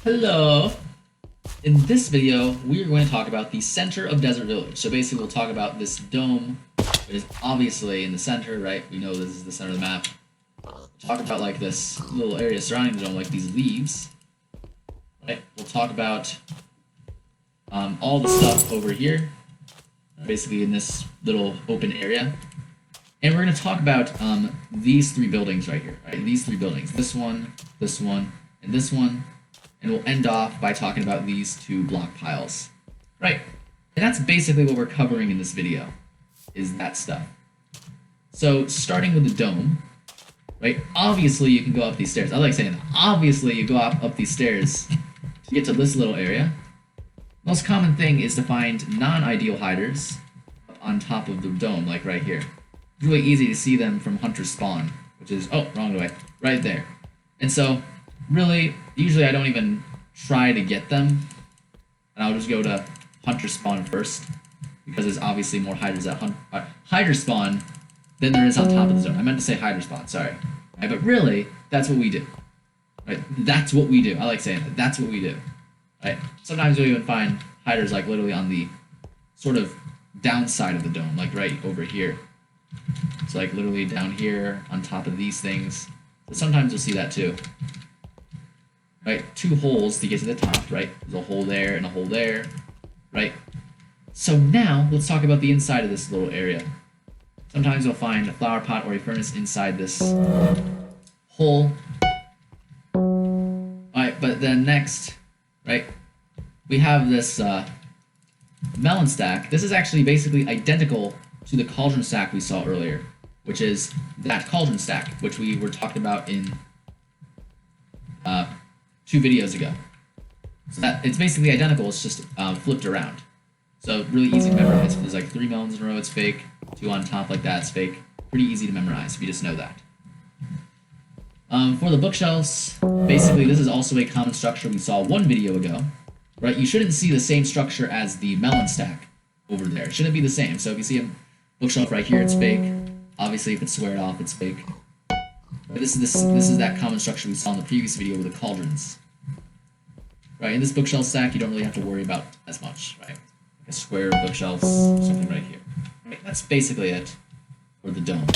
Hello! In this video, we are going to talk about the center of Desert Village. So basically, we'll talk about this dome, which is obviously in the center, right? We know this is the center of the map. We'll talk about like this little area surrounding the dome, like these leaves, right? We'll talk about all the stuff over here, basically in this little open area. And we're going to talk about these three buildings right here, right? These three buildings, this one, and this one. And we'll end off by talking about these two block piles. Right. And that's basically what we're covering in this video, is that stuff. So starting with the dome, right? Obviously you can go up these stairs. I like saying that. Obviously you go up these stairs to get to this little area. Most common thing is to find non-ideal hiders on top of the dome, like right here. It's really easy to see them from Hunter Spawn, which is, oh, wrong way, right there. And so, really, usually I don't even try to get them, and I'll just go to Hunter Spawn first, because there's obviously more hiders at Hider Spawn than there is on top of the zone. I meant to say Hider Spawn, sorry. Right, but really, that's what we do. Right? That's what we do. I like saying that. That's what we do. Right? Sometimes you'll even find hiders like literally on the sort of downside of the dome, like right over here. So like literally down here on top of these things. But sometimes you'll see that too. Right, two holes to get to the top, right? There's a hole there and a hole there, right? So now, let's talk about the inside of this little area. Sometimes you'll find a flower pot or a furnace inside this hole. Alright, but then next, right, we have this melon stack. This is actually basically identical to the cauldron stack we saw earlier, which is that cauldron stack, which we were talking about in 2 videos ago. So that it's basically identical, it's just flipped around. So really easy to memorize. If there's like 3 melons in a row, it's fake. 2 on top like that, it's fake. Pretty easy to memorize if you just know that. For the bookshelves, basically this is also a common structure we saw 1 video ago. Right? You shouldn't see the same structure as the melon stack over there. It shouldn't be the same. So if you see a bookshelf right here, it's fake. Obviously if it's squared off, it's fake. But this is that common structure we saw in the previous video with the cauldrons. Right, in this bookshelf stack, you don't really have to worry about as much, right? Like a square bookshelf, something right here. Right, that's basically it for the dome.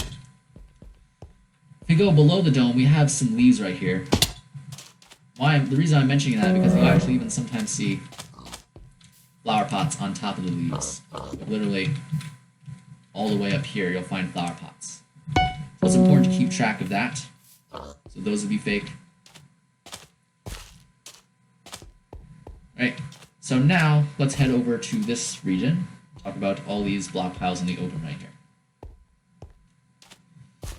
If you go below the dome, we have some leaves right here. The reason I'm mentioning that is because you actually even sometimes see flower pots on top of the leaves. Like literally, all the way up here, you'll find flower pots. So it's important to keep track of that. So those would be fake. Right, so now let's head over to this region, talk about all these block piles in the open right here.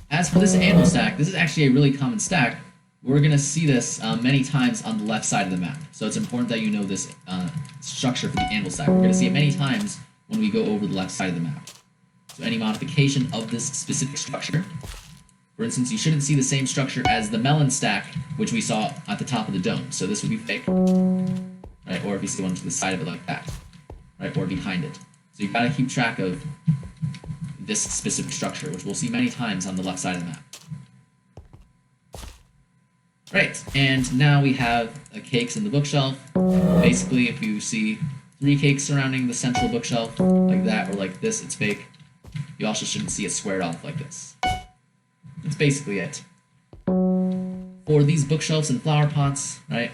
As for this anvil stack, this is actually a really common stack. We're going to see this many times on the left side of the map. So it's important that you know this structure for the anvil stack. We're going to see it many times when we go over the left side of the map. So any modification of this specific structure, for instance, you shouldn't see the same structure as the melon stack, which we saw at the top of the dome. So this would be fake. Right, or if you see one to the side of it like that, right, or behind it. So you've got to keep track of this specific structure, which we'll see many times on the left side of the map. Right, and now we have cakes in the bookshelf. Basically, if you see 3 cakes surrounding the central bookshelf, like that, or like this, it's fake. You also shouldn't see it squared off like this. That's basically it. For these bookshelves and flower pots, right,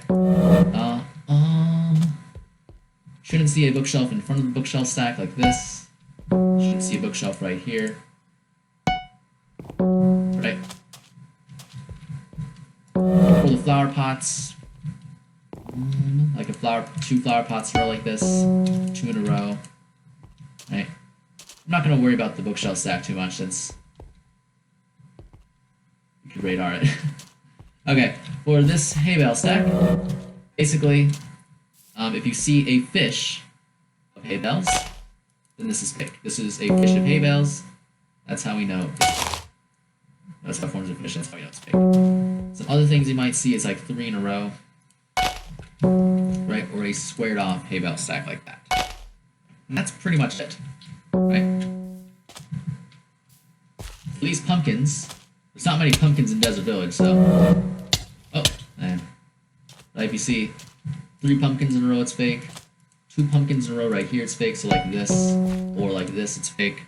shouldn't see a bookshelf in front of the bookshelf stack like this. Shouldn't see a bookshelf right here. Right. For the flower pots, like 2 flower pots in a row like this, 2 in a row. Right. I'm not going to worry about the bookshelf stack too much since you could radar it. Okay, for this hay bale stack, basically, if you see a fish of hay bales, then this is fake. This is a fish of hay bales. That's how we know. That's how forms of fish. That's how we know it's fake. Some other things you might see is like 3 in a row, right? Or a squared off hay bale stack like that. And that's pretty much it, right? For these pumpkins, there's not many pumpkins in Desert Village, so. Oh, man. Like if you see 3 pumpkins in a row, it's fake. 2 pumpkins in a row right here, it's fake. So like this, or like this, it's fake.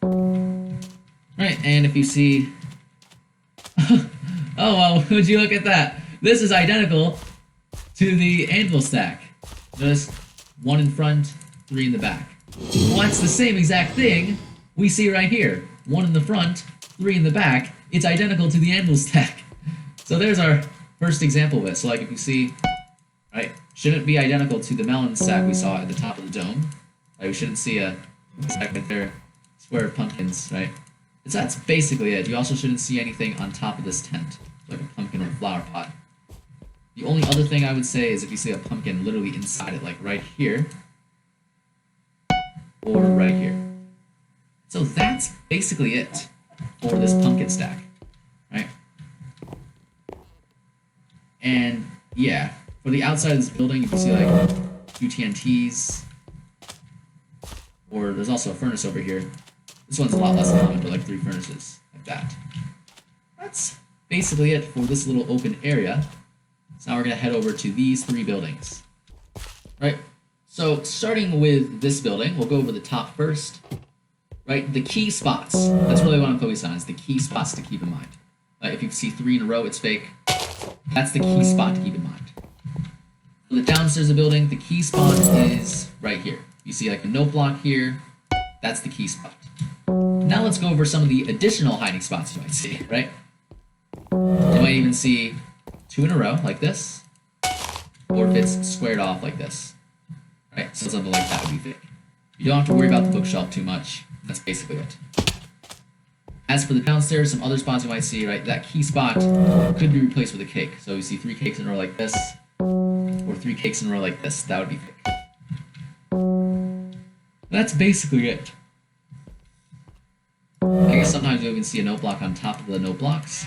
Right, and if you see... oh, well, would you look at that? This is identical to the anvil stack. Notice 1 in front, 3 in the back. Well, that's the same exact thing we see right here. 1 in the front, 3 in the back. It's identical to the anvil stack. So there's our first example of it. So like if you see, right, shouldn't be identical to the melon stack we saw at the top of the dome. Right, we shouldn't see a stack right there, square of pumpkins, right? So that's basically it. You also shouldn't see anything on top of this tent, like a pumpkin or a flower pot. The only other thing I would say is if you see a pumpkin literally inside it, like right here, or right here. So that's basically it for this pumpkin stack, right? And yeah, for the outside of this building, you can see like 2 TNTs, or there's also a furnace over here. This one's a lot less common, but like 3 furnaces, like that. That's basically it for this little open area. So now we're going to head over to these 3 buildings. Right, so starting with this building, we'll go over the top first. Right, the key spots, that's really what I'm focused on, is the key spots to keep in mind. If you see 3 in a row, it's fake. That's the key spot to keep in mind. For the downstairs of the building, the key spot is right here. You see like a note block here, that's the key spot. Now let's go over some of the additional hiding spots you might see, right? You might even see 2 in a row, like this, or if it's squared off like this, right? So something like that would be fake. You don't have to worry about the bookshelf too much. That's basically it. As for the downstairs, some other spots you might see, right? That key spot could be replaced with a cake. So you see 3 cakes in a row like this, or 3 cakes in a row like this. That would be fake. That's basically it. I guess sometimes you'll even see a note block on top of the note blocks.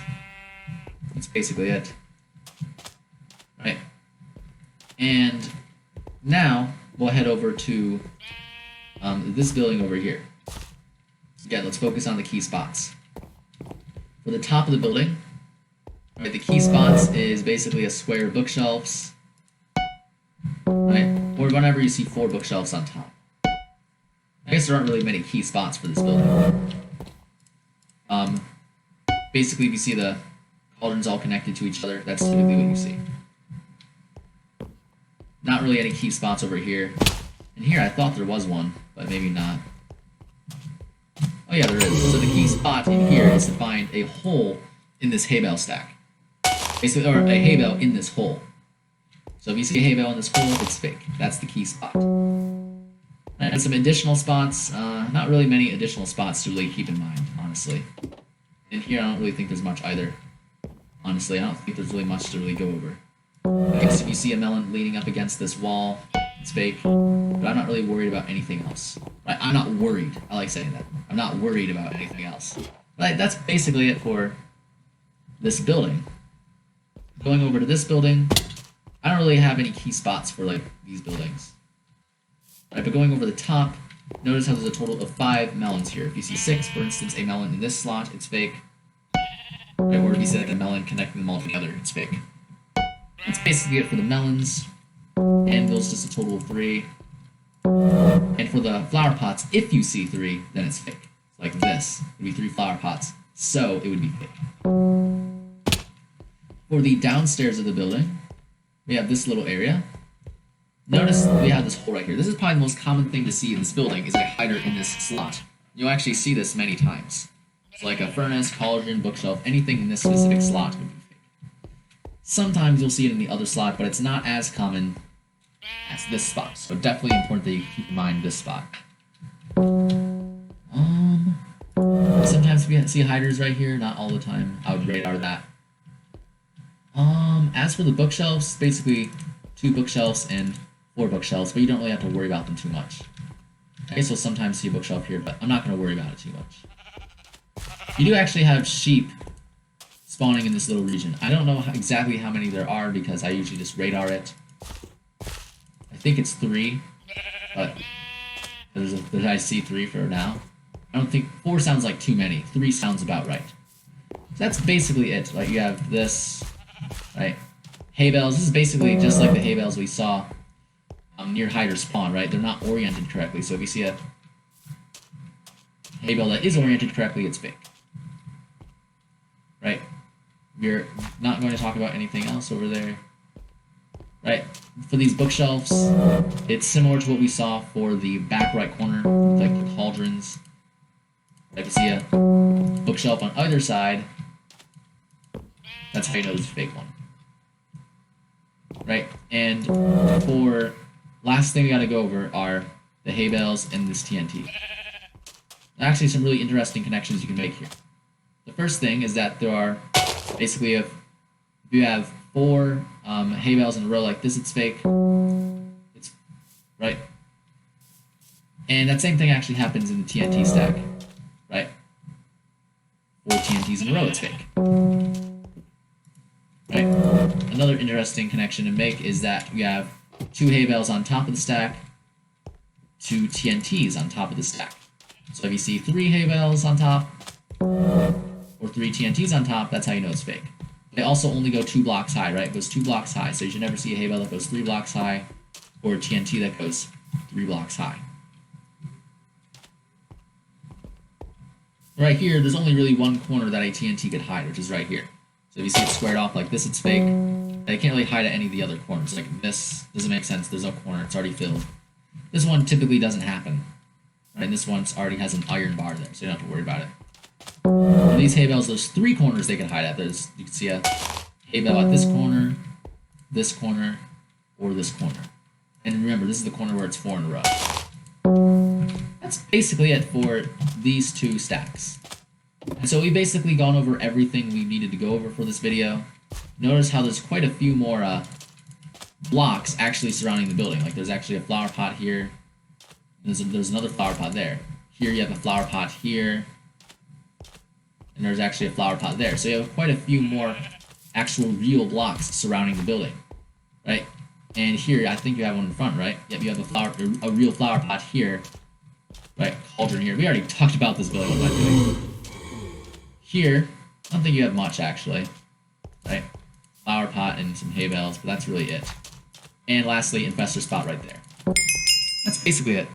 That's basically it. Right? And now we'll head over to this building over here. Again, let's focus on the key spots. For the top of the building, right, the key spots is basically a square of bookshelves, right? Or whenever you see 4 bookshelves on top. I guess there aren't really many key spots for this building. Basically, if you see the cauldrons all connected to each other, that's typically what you see. Not really any key spots over here. And here, I thought there was one, but maybe not. Oh yeah, there is. So the key spot in here is to find a hole in this hay bale stack. Basically, or a hay bale in this hole. So if you see a hay bale in this hole, it's fake. That's the key spot. And some additional spots, not really many additional spots to really keep in mind, honestly. In here, I don't really think there's much either. Honestly, I don't think there's really much to really go over. I guess if you see a melon leaning up against this wall, it's fake. But I'm not really worried about anything else. Right? I'm not worried. I like saying that. I'm not worried about anything else. But that's basically it for this building. Going over to this building, I don't really have any key spots for like these buildings. Right, but going over the top, notice how there's a total of 5 melons here. If you see 6, for instance, a melon in this slot, it's fake. Right, or if you see like a melon connecting them all together, it's fake. That's basically it for the melons. Anvil's just a total of 3. And for the flower pots, if you see 3, then it's fake. Like this, it would be 3 flower pots, so it would be fake. For the downstairs of the building, we have this little area. Notice we have this hole right here. This is probably the most common thing to see in this building, is a hider in this slot. You'll actually see this many times. It's like a furnace, cauldron, bookshelf, anything in this specific slot would be fake. Sometimes you'll see it in the other slot, but it's not as common as this spot. So definitely important that you keep in mind this spot. Sometimes we see hiders right here, not all the time. I would radar that. As for the bookshelves, basically 2 bookshelves and 4 bookshelves, but you don't really have to worry about them too much. I guess you'll sometimes see a bookshelf here, but I'm not going to worry about it too much. You do actually have sheep spawning in this little region. I don't know exactly how many there are because I usually just radar it. I think it's 3, but I see 3 for now. I don't think 4 sounds like too many. 3 sounds about right. So that's basically it. Like you have this, right? hay bales. This is basically just like the hay bales we saw near hide or spawn, right? They're not oriented correctly. So if you see a hay bale that is oriented correctly, it's fake. Right? We're not going to talk about anything else over there. Right? For these bookshelves, it's similar to what we saw for the back right corner, like the cauldrons. If you see a bookshelf on either side, that's how you know it's a fake one. Right? And for last thing we gotta go over are the hay bales and this TNT. Actually, some really interesting connections you can make here. The first thing is that there are basically, if you have 4 hay bales in a row like this, it's fake. It's right. And that same thing actually happens in the TNT stack, right? 4 TNTs in a row, it's fake. Right. Another interesting connection to make is that we have 2 hay bales on top of the stack, 2 TNTs on top of the stack. So if you see 3 hay bales on top, or 3 TNTs on top, that's how you know it's fake. They also only go 2 blocks high, right? It goes 2 blocks high, so you should never see a hay bale that goes 3 blocks high, or a TNT that goes 3 blocks high. Right here, there's only really one corner that a TNT could hide, which is right here. So if you see it squared off like this, it's fake. They can't really hide at any of the other corners. Like this doesn't make sense, there's no corner, it's already filled. This one typically doesn't happen. Right? And this one already has an iron bar there, so you don't have to worry about it. For these hay bales, there's 3 corners they can hide at. You can see a hay bale at this corner, or this corner. And remember, this is the corner where it's 4 in a row. That's basically it for these 2 stacks. And so we've basically gone over everything we needed to go over for this video. Notice how there's quite a few more blocks actually surrounding the building. Like there's actually a flower pot here. There's another flower pot there. Here you have a flower pot here. And there's actually a flower pot there. So you have quite a few more actual real blocks surrounding the building. Right? And here, I think you have one in front, right? Yep, you have a real flower pot here. Right, cauldron here. We already talked about this building. What am I doing? Here, I don't think you have much actually. Right? Flower pot and some hay bales, but that's really it. And lastly, infestor spot right there. That's basically it.